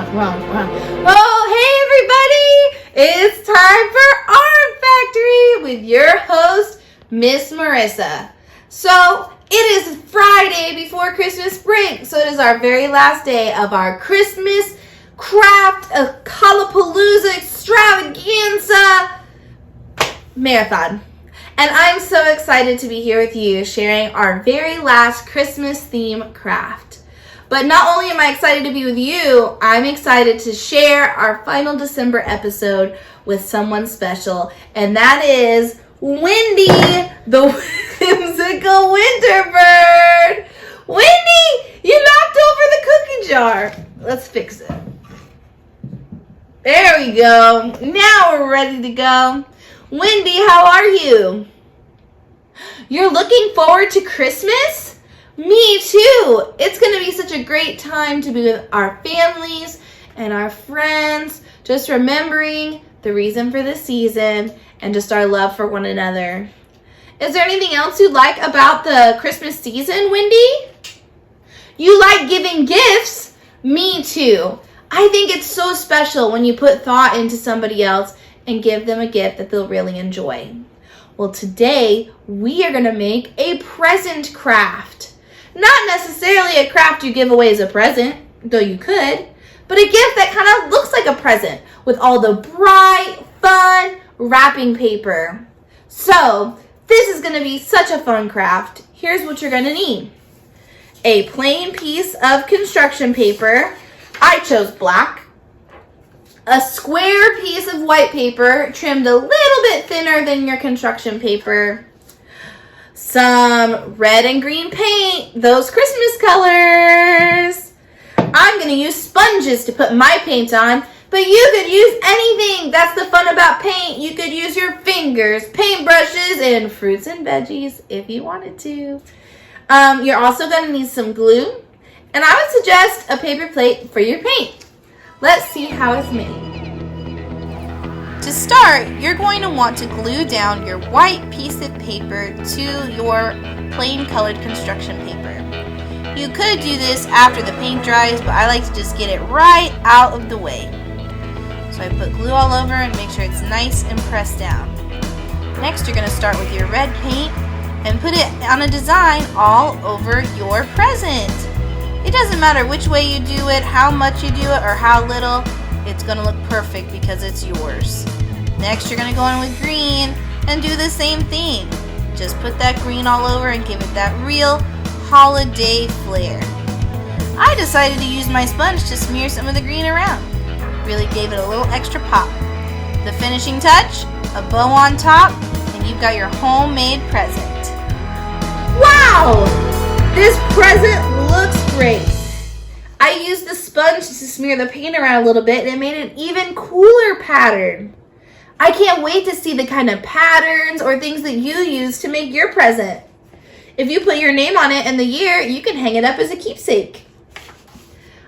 Oh, hey everybody! It's time for Art Factory with your host, Miss Marissa. So, it is Friday before Christmas break, so it is our very last day of our Christmas craft Kalapalooza extravaganza marathon. And I'm so excited to be here with you sharing our very last Christmas theme craft. But not only am I excited to be with you, I'm excited to share our final December episode with someone special, and that is Wendy, the whimsical winter bird. Wendy, you knocked over the cookie jar. Let's fix it. There we go. Now we're ready to go. Wendy, how are you? You're looking forward to Christmas? Me too. It's going to be such a great time to be with our families and our friends, just remembering the reason for the season and just our love for one another. Is there anything else you like about the Christmas season, Wendy? You like giving gifts? Me too. I think it's so special when you put thought into somebody else and give them a gift that they'll really enjoy. Well, today we are going to make a present craft. Not necessarily a craft you give away as a present, though you could, but a gift that kind of looks like a present with all the bright, fun wrapping paper. So, this is going to be such a fun craft. Here's what you're going to need. A plain piece of construction paper. I chose black. A square piece of white paper trimmed a little bit thinner than your construction paper. Some red and green paint, those Christmas colors. I'm going to use sponges to put my paint on, but you could use anything. That's the fun about paint. You could use your fingers, paintbrushes, and fruits and veggies if you wanted to. You're also going to need some glue, and I would suggest a paper plate for your paint. Let's see how it's made. To start, you're going to want to glue down your white piece of paper to your plain colored construction paper. You could do this after the paint dries, but I like to just get it right out of the way. So I put glue all over and make sure it's nice and pressed down. Next, you're going to start with your red paint and put it on a design all over your present. It doesn't matter which way you do it, how much you do it, or how little. It's going to look perfect because it's yours. Next, you're going to go in with green and do the same thing. Just put that green all over and give it that real holiday flair. I decided to use my sponge to smear some of the green around. Really gave it a little extra pop. The finishing touch, a bow on top, and you've got your homemade present. Wow! This present looks great. I used the sponge to smear the paint around a little bit, and it made an even cooler pattern. I can't wait to see the kind of patterns or things that you use to make your present. If you put your name on it and the year, you can hang it up as a keepsake.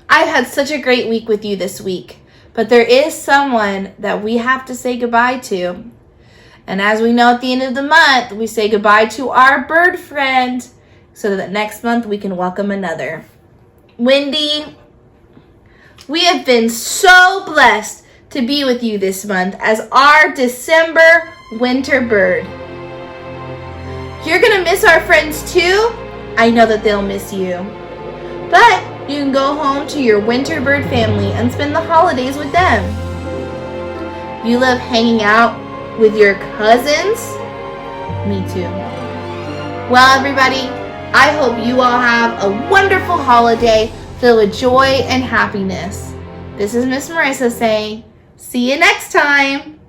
I've had such a great week with you this week, but there is someone that we have to say goodbye to. And as we know at the end of the month, we say goodbye to our bird friend so that next month we can welcome another. Wendy, we have been so blessed to be with you this month as our December winter bird. You're going to miss our friends too. I know that they'll miss you. But you can go home to your winter bird family and spend the holidays with them. You love hanging out with your cousins? Me too. Well, everybody, I hope you all have a wonderful holiday filled with joy and happiness. This is Miss Marissa saying, see you next time.